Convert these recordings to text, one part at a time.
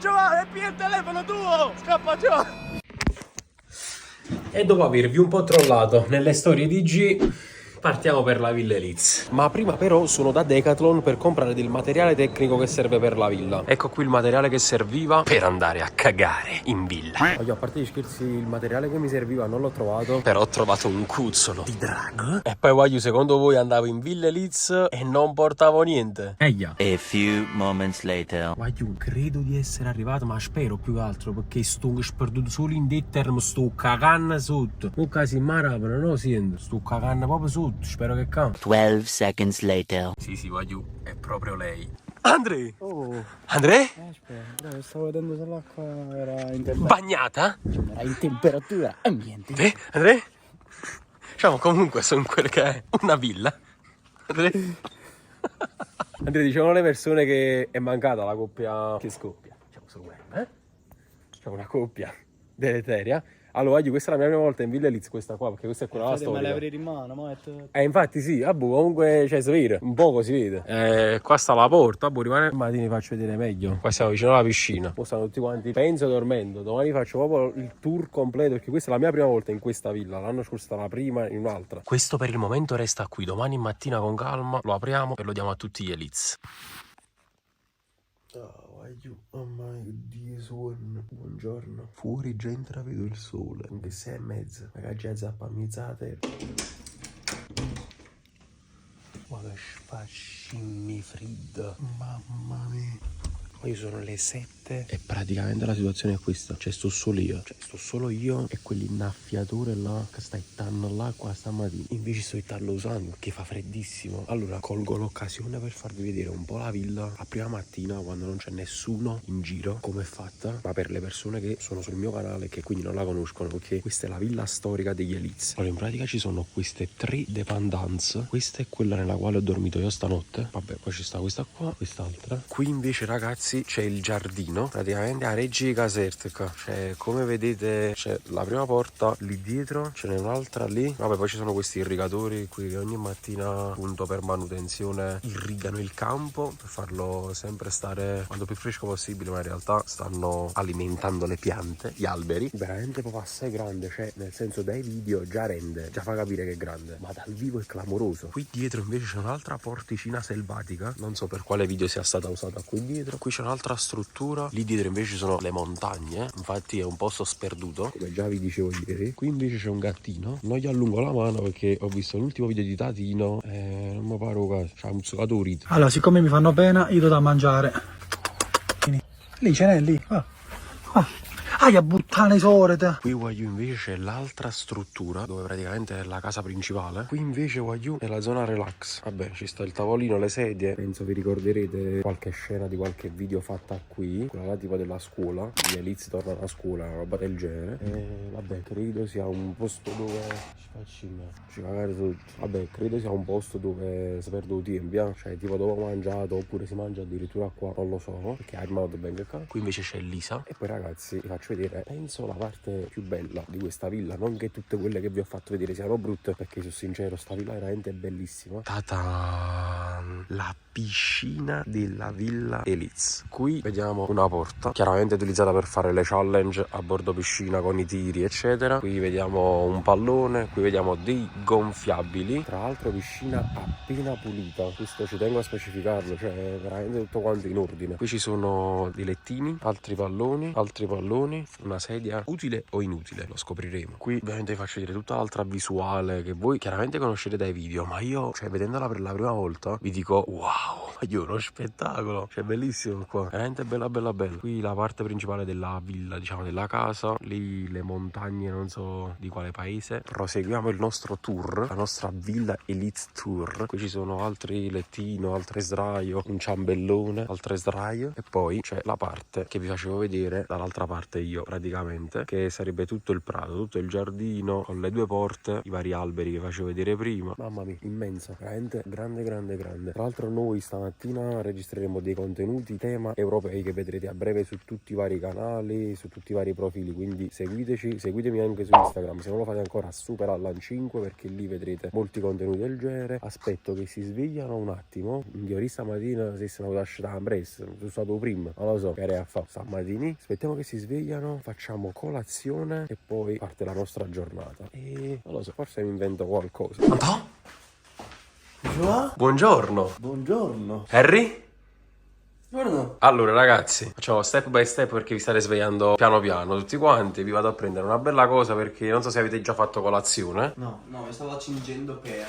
Giovanni, piglia il telefono tuo! Scappa già! E dopo avervi un po' trollato nelle storie di G, partiamo per la Villa Elitz. Ma prima però sono da Decathlon per comprare del materiale tecnico che serve per la villa. Ecco qui il materiale che serviva per andare a cagare in villa. Voglio, a parte gli scherzi, il materiale che mi serviva non l'ho trovato, però ho trovato un cuzzolo di drago. E poi voglio, secondo voi andavo in Villa Elitz e non portavo niente? Eia. A few moments later. Voglio, credo di essere arrivato, ma spero più che altro, perché sto sperduto solo in dettermo, sto cagando sotto. Un caso in marabano, no? Sento, sto cagando proprio sotto. Spero che cambi. 12 seconds later. Sì, voglio, è proprio lei. Andre! Oh, Andre? aspetta, stavo vedendo se l'acqua era in Bagnata? temperatura ambiente. Andre? Diciamo, comunque sono in quel che è una villa. Andre? Andre, dicevano le persone che è mancata la coppia che scoppia. Diciamo sul web, eh? Diciamo una coppia deleteria. Allora, voglio, questa è la mia prima volta in Villa Elitz, questa qua, perché questa è quella Ma storica. le avrei in mano, ma Infatti sì, comunque cioè, si vede, un poco si vede. Qua sta la porta, rimane. Mattina vi faccio vedere meglio. Qua siamo vicino alla piscina. Qua stanno tutti quanti, penso, dormendo. Domani faccio proprio il tour completo, perché questa è la mia prima volta in questa villa. L'anno scorso stava la prima in un'altra. Questo per il momento resta qui. Domani mattina con calma lo apriamo e lo diamo a tutti gli Elitz. Oh my Dio, suono. Buongiorno. Fuori già intravedo il sole. Anche 6:30. Ragazzi, già zappa mezza a terra. Ma che sfascimi fredda. Mamma mia. Poi sono le 7 e praticamente la situazione è questa. Cioè sto solo io. E quell'innaffiatore là che sta ittando l'acqua stamattina. Invece sto ittando usando perché fa freddissimo. Allora colgo l'occasione per farvi vedere un po' la villa a prima mattina, quando non c'è nessuno in giro, come è fatta. Ma per le persone che sono sul mio canale, che quindi non la conoscono, perché questa è la villa storica degli Elitz. Allora in pratica ci sono queste 3 dépendance. Questa è quella nella quale ho dormito io stanotte. Vabbè, poi ci sta questa qua, quest'altra. Qui invece, ragazzi, c'è il giardino, praticamente a Reggi Caserta. Cioè, come vedete, c'è la prima porta lì dietro, ce n'è un'altra lì. Vabbè, poi ci sono questi irrigatori qui che ogni mattina, appunto, per manutenzione irrigano il campo per farlo sempre stare quanto più fresco possibile, ma in realtà stanno alimentando le piante, gli alberi. Veramente proprio assai grande, cioè nel senso, dai video già rende, già fa capire che è grande, ma dal vivo è clamoroso. Qui dietro invece c'è un'altra porticina selvatica, non so per quale video sia stata usata qui dietro. Qui c'è un'altra struttura, lì dietro invece ci sono le montagne, infatti è un posto sperduto, come già vi dicevo ieri. Qui invece c'è un gattino, non gli allungo la mano perché ho visto l'ultimo video di Tatino e non mi pare un caso, c'ha un zuccato rito. Allora, siccome mi fanno pena, io do da mangiare. Lì ce n'è, lì. Aia, buttane sorete. Qui Wagyu invece c'è l'altra struttura, dove praticamente è la casa principale. Qui invece Wagyu è la zona relax. Vabbè, ci sta il tavolino, le sedie. Penso vi ricorderete qualche scena di qualche video fatta qui, quella là tipo della scuola. Gli Elitz tornano a scuola, una roba del genere. E vabbè, credo sia un posto dove ci cagare tutto. Vabbè, credo sia un posto dove si perde il tempo, cioè tipo dopo mangiato, oppure si mangia addirittura qua, non lo so, perché ha armato ben che qua. Qui invece c'è Lisa. E poi ragazzi, vi faccio vedere, penso, la parte più bella di questa villa. Non che tutte quelle che vi ho fatto vedere siano brutte, perché sono sincero, sta villa è veramente bellissima. Ta-tan! La piscina della Villa Elitz. Qui vediamo una porta, chiaramente utilizzata per fare le challenge a bordo piscina con i tiri eccetera. Qui vediamo un pallone, qui vediamo dei gonfiabili. Tra l'altro piscina appena pulita, questo ci tengo a specificarlo, cioè veramente tutto quanto in ordine. Qui ci sono dei lettini, altri palloni, una sedia utile o inutile, lo scopriremo. Qui ovviamente vi faccio vedere tutta l'altra visuale che voi chiaramente conoscete dai video, ma io, cioè vedendola per la prima volta, vi dico wow, io uno spettacolo, cioè bellissimo qua, veramente bella. Qui la parte principale della villa, diciamo della casa, lì le montagne, non so di quale paese. Proseguiamo il nostro tour, la nostra Villa Elitz Tour. Qui ci sono altri lettino, altre sdraio, un ciambellone, altre sdraio, e poi c'è la parte che vi facevo vedere dall'altra parte io praticamente, che sarebbe tutto il prato, tutto il giardino con le 2 porte, i vari alberi che facevo vedere prima. Mamma mia, immensa, veramente grande grande grande. Tra l'altro noi stamattina registreremo dei contenuti tema europei che vedrete a breve su tutti i vari canali, su tutti i vari profili, quindi seguitemi anche su Instagram, se non lo fate ancora Super Allan 5, perché lì vedrete molti contenuti del genere. Aspetto che si svegliano un attimo, io stamattina se sono venuto a scegliere presto, sono stato prima, non lo so che a fare stamattina. Aspettiamo che si svegliano, facciamo colazione e poi parte la nostra giornata. E non lo so, forse mi invento qualcosa. Buongiorno. Buongiorno. Harry? Buongiorno. Allora ragazzi, facciamo step by step perché vi state svegliando piano piano tutti quanti. Vi vado a prendere una bella cosa perché non so se avete già fatto colazione. No, mi stavo accingendo per...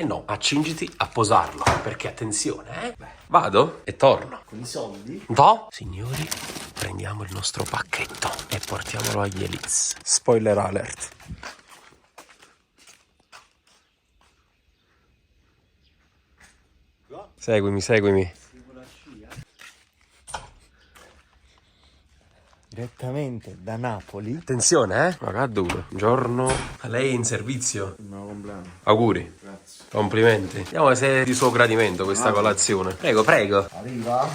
No, accingiti a posarlo, perché attenzione, Vado e torno. Con i soldi? No? Signori, prendiamo il nostro pacchetto e portiamolo agli Elites. Spoiler alert. Seguimi. Direttamente da Napoli. Attenzione, Ma che duro. Buongiorno. A lei è in servizio. Il mio compleanno. Auguri. Grazie. Complimenti. Vediamo se è di suo gradimento questa colazione. Prego. Arriva.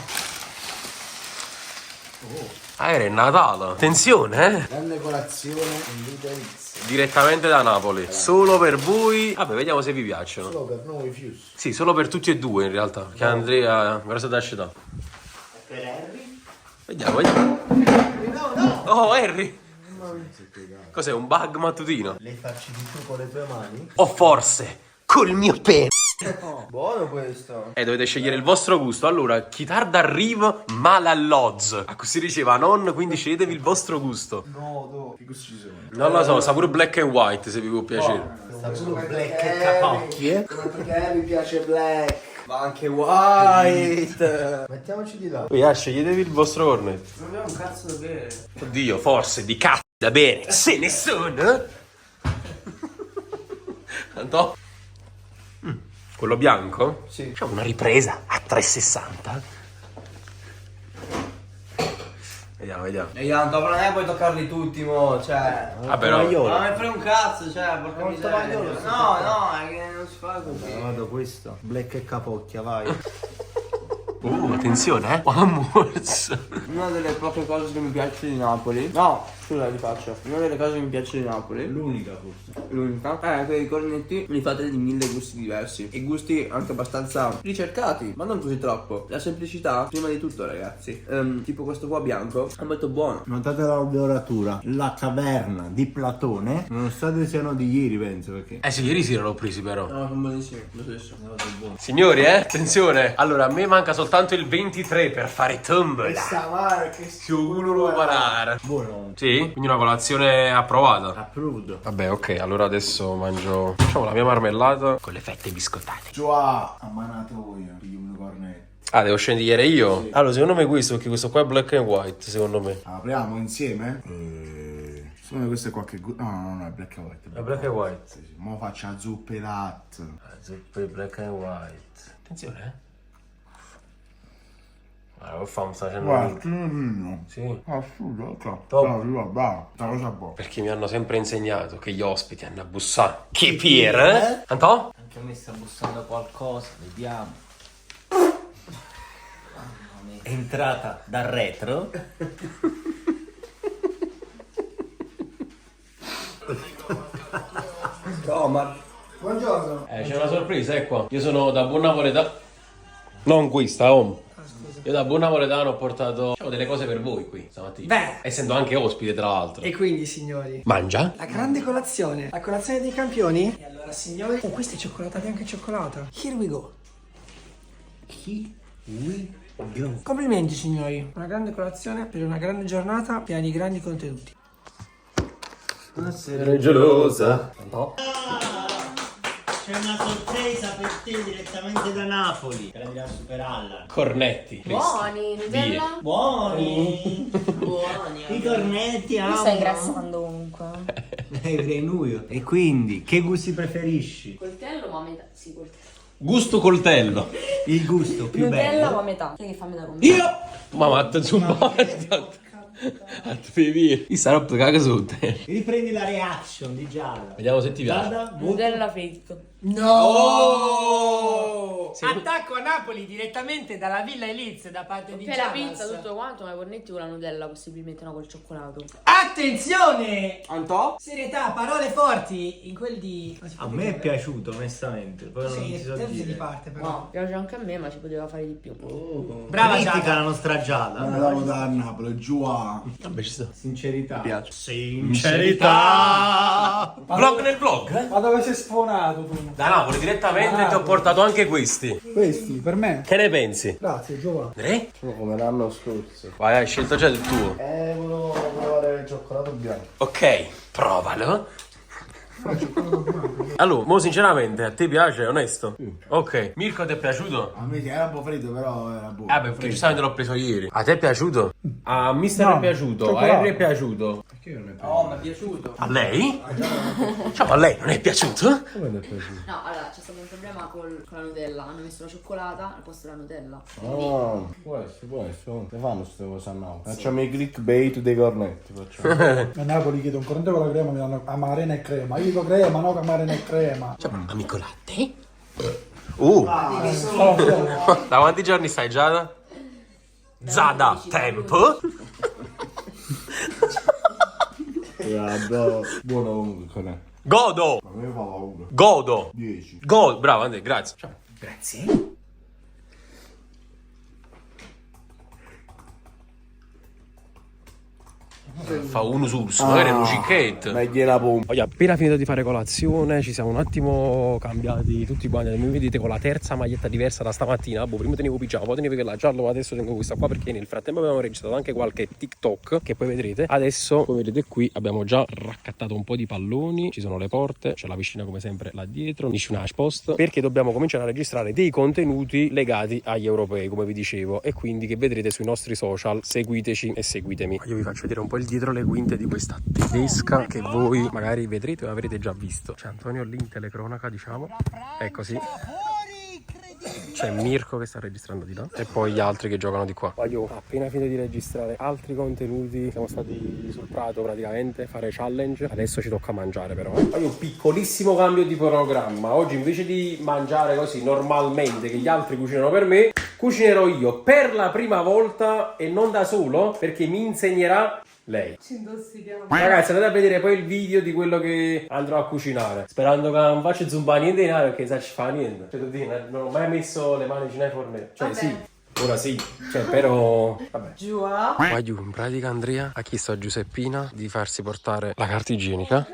Era il Natale. Attenzione, Grande colazione in Lidl. Direttamente da Napoli. Solo per voi. Vabbè, vediamo se vi piacciono. Solo per noi Fius. Sì, solo per tutti e due in realtà. Perché Andrea, cosa da scelta? Per Harry? Vediamo. No. Oh, Harry. Cos'è, un bug mattutino? Le facci di tu con le tue mani? O forse col mio pene. Buono questo. Dovete scegliere il vostro gusto. Allora, chi tarda arriva, male all'ozzo. A così diceva non, quindi sceglietevi il vostro gusto. No. Che gusti ci sono? Non lo so, sa pure black and white se vi può piacere. Sta solo black e capocchie. Come perché mi piace black. Ma anche white. Mettiamoci di là. Poi sceglietevi il vostro cornetto. Non abbiamo un cazzo da bere. Oddio, forse di cazzo da bere. Se ne sono. Tanto. Quello bianco? Sì. Facciamo una ripresa a 360. Vediamo. E Ianto, non è puoi toccarli tutti, mo, cioè. Vabbè, no. Ma me frega un cazzo, cioè, porca miseria. No, è che non si fa così. Vado questo. Black e capocchia, vai. Attenzione, Amors. Una delle poche cose che mi piace di Napoli. No, scusa, li faccio. Una delle cose che mi piace di Napoli. L'unica forse. L'unica. È che i cornetti li fate di 1000 gusti diversi. E gusti anche abbastanza ricercati, ma non così troppo. La semplicità, prima di tutto, ragazzi. Tipo questo qua bianco, è molto buono. Notate la deoratura, la caverna di Platone, nonostante siano di ieri penso perché. Sì, ieri sì l'ho presi però. No, sono buonissimi, lo stesso. Signori, attenzione. Allora, a me manca soltanto il 23 per fare tombola. Mare che Sicuro parare. Buono. Sì? Quindi una colazione approvata. Approved. Vabbè, ok, allora adesso mangio. Facciamo la mia marmellata con le fette biscottate. Già, ammanatoio, piglio un cornetto. Devo scegliere io? Sì. Allora, secondo me questo, perché questo qua è black and white, secondo me. Apriamo insieme? Secondo me questo è qualche no, è black and white. È black and white. Sì. Mo faccio a zuppe e latte. Zuppe black and white. Attenzione, Allora, sta facendo. Guarda, no. Sì. Assurdo, Top. Bravo, sta cosa buona. Perché mi hanno sempre insegnato che gli ospiti hanno a bussare. Che Pier, Antò? Anche a me sta bussando qualcosa, vediamo. È entrata dal retro. Omar. Buongiorno. C'è una sorpresa, ecco. Io sono da buon napoletano. Non questa, Io da buon napoletano ho portato delle cose per voi qui stamattina. Beh. Essendo anche ospite, tra l'altro. E quindi, signori, Mangia? la grande colazione, la colazione dei campioni. E allora, signori, questa è cioccolata bianca e cioccolata. Here we go. Complimenti, signori. Una grande colazione per una grande giornata piena di grandi contenuti. Essere gelosa. No. C'è una sorpresa per te direttamente da Napoli. Te la dirà Super Allan. Cornetti. Buoni, Nutella? Buoni! Buoni. I cornetti, Mi stai ingrassando ovunque. E quindi, che gusti preferisci? Coltello o a metà? Sì, coltello. Gusto coltello. Il gusto più Nutella o bello? a metà? Sai che fa metà con me? Io! Ma attenzione un po'. Bevi. Io sarò caga sotto. Riprendi la reaction di Giada. Vediamo se ti piace. Giada, Nutella fritto. No! Attacco a Napoli direttamente dalla Villa Elizia da parte di Per la Giadas. pizza, tutto quanto, ma i cornetti con la Nutella, possibilmente no col cioccolato. Attenzione! Antò? Serietà, parole forti in quel di... a me è piaciuto onestamente. Poi non Sì, ti so terzi di dire. parte però. No, piace anche a me, ma ci poteva fare di più. Brava Critica Giada. la nostra Giada. Andiamo da Napoli, giù a... Vabbè, ci sta. Sincerità. Sincerità. Vlog nel vlog? Ma dove sei sfonato tu? Da Napoli direttamente ti ho portato anche questi. Questi, per me? Che ne pensi? Grazie, Giovanni. Andrea? Sono come l'anno scorso. Vai, hai scelto già il tuo. Volevo provare il cioccolato bianco. Ok, provalo. Allora, mo sinceramente, a te piace, onesto? Ok, Mirko ti è piaciuto? A me era un po' freddo, però era buono. Ah, beh, perché giustamente l'ho preso ieri. A te è piaciuto? A Mister No, è piaciuto, a cioccolato. Harry è piaciuto. Perché non è piaciuto? Oh, mi è piaciuto. A lei? Ciao, a lei non è piaciuto? Come non è piaciuto? No, allora c'è stato un problema con la Nutella. Hanno messo la cioccolata al posto della Nutella. Oh, può essere. Ne fanno queste cose a Napoli. Facciamo i clickbait dei cornetti. Facciamo. A Napoli chiedo un cornetto con la crema, mi danno amarena e crema. Io dico crema, no amarena e crema. Amico latte? Oh, Da quanti giorni stai, Giada? Zada, tempo? Buono comunque, cornetto. Godo! A me fa paura. Godo! 10. Godo! Bravo, Andrea, grazie. Ciao. Grazie. Fa uno sus, magari è un cicchetto. Meglio la pompa. Ho appena finito di fare colazione, ci siamo un attimo cambiati tutti quanti. Mi vedete con la terza maglietta diversa da stamattina. Boh, prima tenevo pigiama, poi tenevo quella gialla, ma adesso tengo questa qua perché nel frattempo abbiamo registrato anche qualche TikTok che poi vedrete. Adesso, come vedete qui, abbiamo già raccattato un po' di palloni, ci sono le porte, c'è la piscina come sempre là dietro, nessuna post, perché dobbiamo cominciare a registrare dei contenuti legati agli europei, come vi dicevo, e quindi che vedrete sui nostri social. Seguiteci e seguitemi. Io vi faccio vedere un po' il dietro le quinte di questa tedesca che voi magari vedrete o avrete già visto. C'è Antonio lì in telecronaca, diciamo, è così. C'è Mirko che sta registrando di là e poi gli altri che giocano di qua. Io appena finito di registrare altri contenuti, siamo stati sul prato praticamente, fare challenge. Adesso ci tocca mangiare però. Poi un piccolissimo cambio di programma. Oggi invece di mangiare così normalmente che gli altri cucinano per me, cucinerò io per la prima volta e non da solo, perché mi insegnerà lei. Ci intossichiamo. Ragazzi, andate a vedere poi il video di quello che andrò a cucinare. Sperando che non faccia zumbare niente di nada, perché sa ci fa niente. Cioè, non ho mai messo le mani nel fornetto. Cioè, Vabbè. sì, ora sì. Cioè, però vabbè. Giù a... Qua giù, in pratica Andrea ha chiesto a Giuseppina di farsi portare la carta igienica.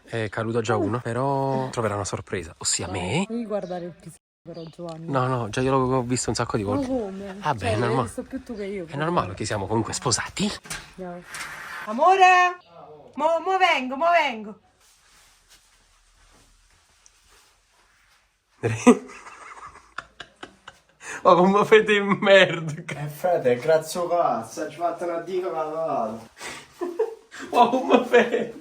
È caduta già una, però troverà una sorpresa, ossia me. Devi guardare il pisello però, Giovanni. No, già io l'ho visto un sacco di Ma volte. come? Vabbè, Cioè, è normale. l'hai visto più tu che io. È normale che siamo comunque sposati. Andiamo. Amore! Mo vengo. Ma come fate in merda? Frate, grazie cazzo, ci fatto una dica cagata. Ma come fate?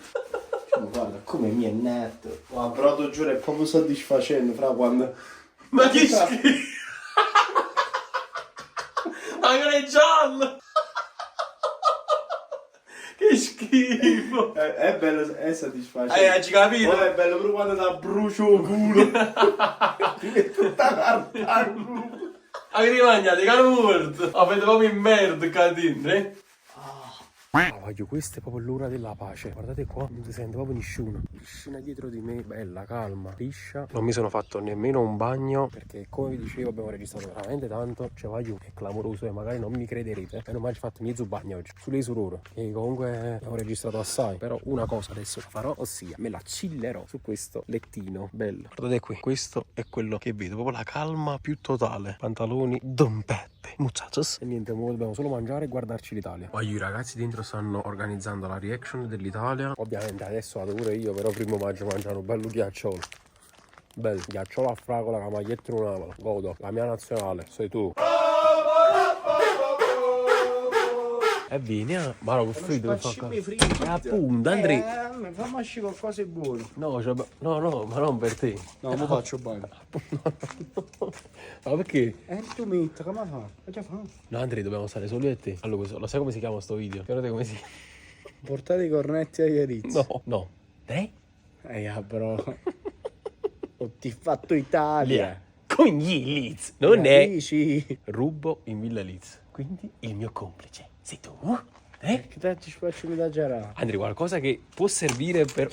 Guarda, come mi è netto. Ma però ti giuro è proprio soddisfacente, fra quando... Ma che schifo! Ma non è giallo! Che schifo! È bello, è soddisfacente. Hai capito? Poi è bello pure quando ti brucio il culo. Ti metti tutta carta al culo. Avete mangiato che hanno morto! Avete proprio in merda, catene! Voglio, questa è proprio l'ora della pace. Guardate qua, non si sente proprio nessuno. Piscina dietro di me, bella, calma, liscia. Non mi sono fatto nemmeno un bagno perché, come vi dicevo, abbiamo registrato veramente tanto. Cioè, voglio, è clamoroso e magari non mi crederete. E non mai fatto mezzo bagno oggi. Sulle surore. E comunque abbiamo registrato assai. Però una cosa adesso la farò, ossia me la chillerò su questo lettino bello. Guardate qui, questo è quello che vedo. Proprio la calma più totale. Pantaloni Don Peppe, muchachos. E niente, ora dobbiamo solo mangiare e guardarci l'Italia. Voglio, i ragazzi dentro stanno organizzando la reaction dell'Italia. Ovviamente adesso vado pure io, però primo maggio mangiare un bello ghiacciolo. Bello, ghiacciolo a fragola, la maglietta in un'avola. Godo, la mia nazionale, sei tu. vieni, ma no, che freddo che fa. Appunto, Andrea. Fammi uscire qualcosa di buono. No, no, ma non per te. No, lo faccio bene. Ma perché? Tu metti, come fa? Già fa. No, Andrea, dobbiamo stare solo io e te. Allora, lo sai come si chiama sto video? Guardate come si... Portate i cornetti agli Ariz. No. Te? Però. Ho ti fatto Italia. Con gli Liz. Non è... Dici. Rubo in Villa Liz. Quindi il mio complice sei tu. Che te ci faccio da girare? Andrea, qualcosa che può servire per...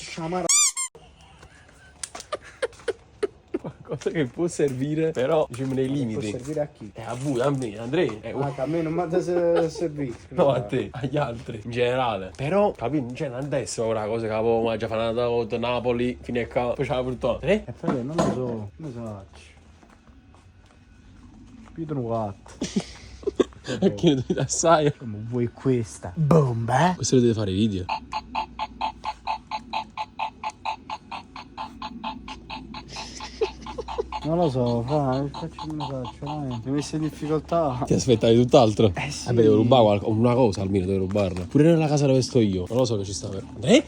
Qualcosa che può servire, però diciamo nei limiti. Può servire a chi? A voi, a me, Andrea. A me non mi ha servito. No, a te, agli altri, in generale. Però, capito, cioè, non adesso ora cose che avevo mangiato una volta, Napoli, fino a qua, poi ce la portò. E poi non lo so, come faccio? Più trovato. Perché ne dovete assai? Ma vuoi questa? Bomba? Questo lo deve fare video. Non lo so, faccio un messaggio, dai. Mi hai messo in difficoltà. Ti aspettavi tutt'altro? Sì. Vabbè, devo rubare una cosa almeno, devo rubarla. Pure nella casa dove sto io. Non lo so che ci sta per.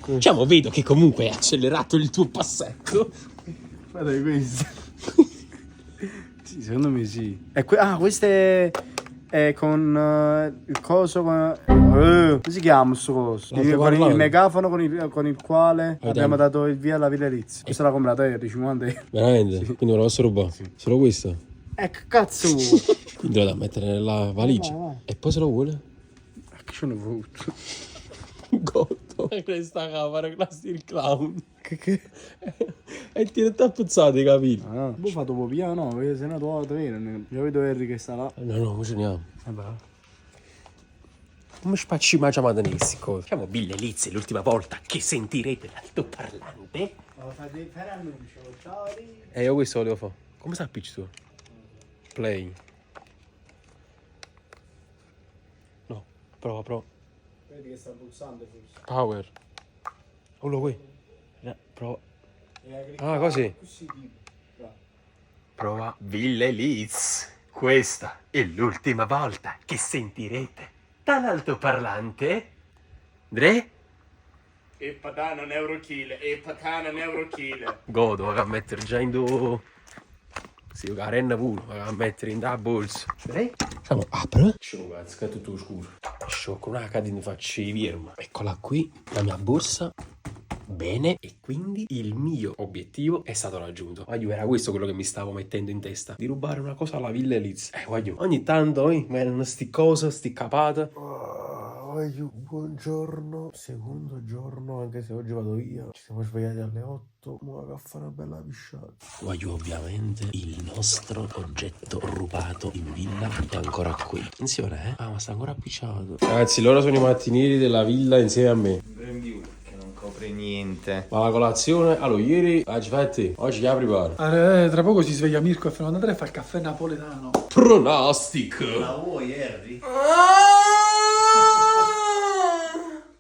Diciamo, vedo che comunque hai accelerato il tuo passetto. Guarda questo. Sì, secondo me sì. Questo è con il coso come si chiama sto coso? Non Con so il megafono con il quale abbiamo dato il via alla Villa Liz. Questa l'ha comprata di 50 euro. Veramente? Quindi me la posso rubare? Sì. Solo questo? Che cazzo vuoi? Quindi lo da mettere nella valigia. Vai. E poi se lo vuole? Che ce ne vuoi? Gotto. Questa camera, classe il clown. Che? E ti è tappuzzato i capelli. Ah, poi fa dopo piano, no, se no tu vedi. Io vedo Harry che sta là. No, non ce ne abbiamo. Vabbè. Come spacci ma chiamata queste cose? Diciamo Villa Liz è l'ultima volta che sentirete l'altoparlante. Fate fare annuncio, ciao. Io questo volevo fare. Come sta il pitch tuo? Play. No, prova. Vedi che sta pulsando forse. Power. Quello qui. Prova. Così. Prova Villa Liz. Questa è l'ultima volta che sentirete dall'altoparlante. Dre? E patana un euro chile. Godo, va a mettere già in do. Sì, la renna pure, va a mettere in da bolsa. Dre? Diciamo, apri. Scemo cazzo, che è tutto scuro. Sciocco, una cadina faccio i firma. Eccola qui, la mia borsa. Bene, e quindi il mio obiettivo è stato raggiunto. Guaglio, era questo quello che mi stavo mettendo in testa. Di rubare una cosa alla Villa Liz. Guaglio, ogni tanto, vengono sti cose, sti capate. Guaglio, buongiorno. Secondo giorno, anche se oggi vado via. Ci siamo svegliati alle 8. Ma a fare una bella pisciata. Guaglio, ovviamente, il nostro oggetto rubato in villa è ancora qui. Insieme, eh? Ma sta ancora appiccicato. Ragazzi, loro sono i mattinieri della villa insieme a me. Copre niente. Ma la colazione, allora ieri oggi che apri bar. Tra poco si sveglia Mirko e Fernando Andrea e fa il caffè napoletano. Pronostico. La vuoi, Harry?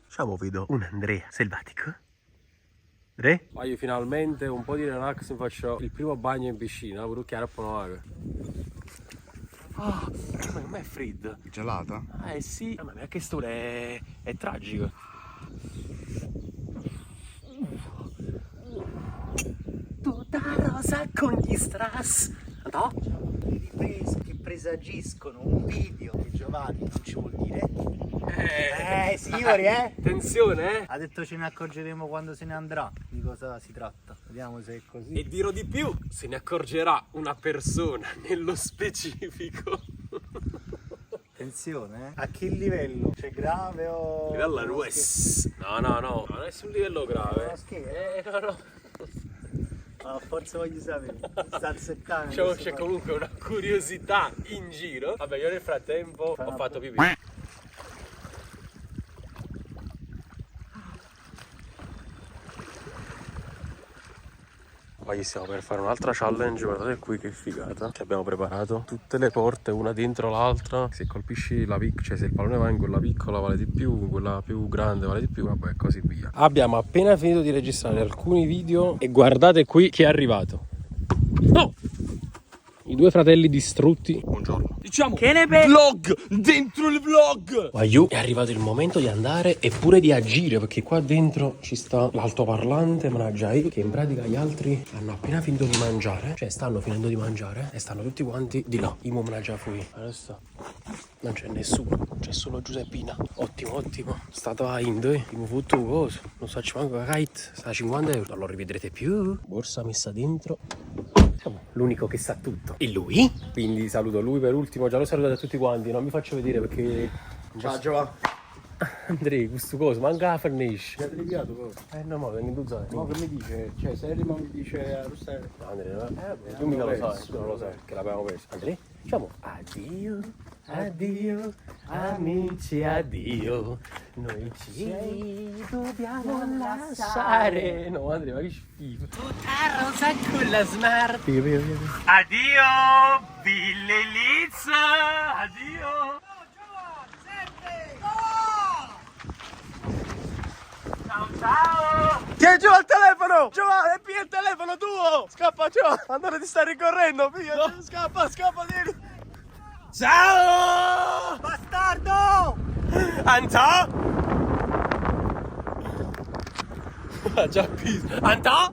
Ciao, vedo un Andrea selvatico. Andrea? Io finalmente un po' di relax, mi faccio il primo bagno in piscina, pure chiaro po' no. Ma è freddo. Gelata? Sì, ma che store è tragico. Tutta rosa con gli strass. No? Riprese che presagiscono un video che Giovanni non ci vuol dire. Signori, Attenzione, ha detto ce ne accorgeremo quando se ne andrà. Di cosa si tratta? Vediamo se è così. E dirò di più, se ne accorgerà una persona nello specifico. Attenzione, a che livello? C'è grave o... Livello RUS. No, non è sul livello grave. No. Forse voglio sapere. Sta azzeccando. Diciamo c'è comunque una curiosità in giro. Vabbè, io nel frattempo ho fatto pipì. Poi stiamo per fare un'altra challenge, guardate qui che figata che abbiamo preparato. Tutte le porte una dentro l'altra. Se colpisci la piccola, cioè se il pallone va in quella piccola vale di più, quella più grande vale di più, vabbè, così via. Abbiamo appena finito di registrare alcuni video e guardate qui chi è arrivato. No! I due fratelli distrutti. Buongiorno. Diciamo che ne vlog dentro il vlog. Waiu, è arrivato il momento di andare e pure di agire, perché qua dentro ci sta l'altoparlante Managgiai, che in pratica gli altri hanno appena finito di mangiare, cioè stanno finendo di mangiare e stanno tutti quanti di là. Imo Managgia fui. Adesso non c'è nessuno, c'è solo Giuseppina. Ottimo, ottimo. Stato a Indo, abbiamo fatto cosa? Non so, ci manca kite, sta a 50 euro. Non lo rivedrete più. Borsa messa dentro. Insomma, l'unico che sa tutto è lui. Quindi saluto lui per ultimo, già lo salutate a tutti quanti, non mi faccio vedere perché... Ciao Giovanni. Andrei, questo coso, manca la fornisce. Mi ha triviato cosa? No, ma vengo tu sai. Ma che mi dice? Cioè, se Rima mi dice a Russell. Andrea, tu mica lo sai, tu non lo sai, che l'abbiamo perso. Andrea, diciamo addio, addio, amici, addio. Noi ci dobbiamo lasciare. No, Andrea, ma che schifo. Tutta rosa con la smart. Addio, Ville Liz! Addio! Tieni giù al telefono! Giovanni, piglia il telefono tuo! Scappa, Giovanni! Andate ti sta ricorrendo, piglia! No. Scappa, tieni! Ciao! Bastardo! Antò! Ha già visto! Antò!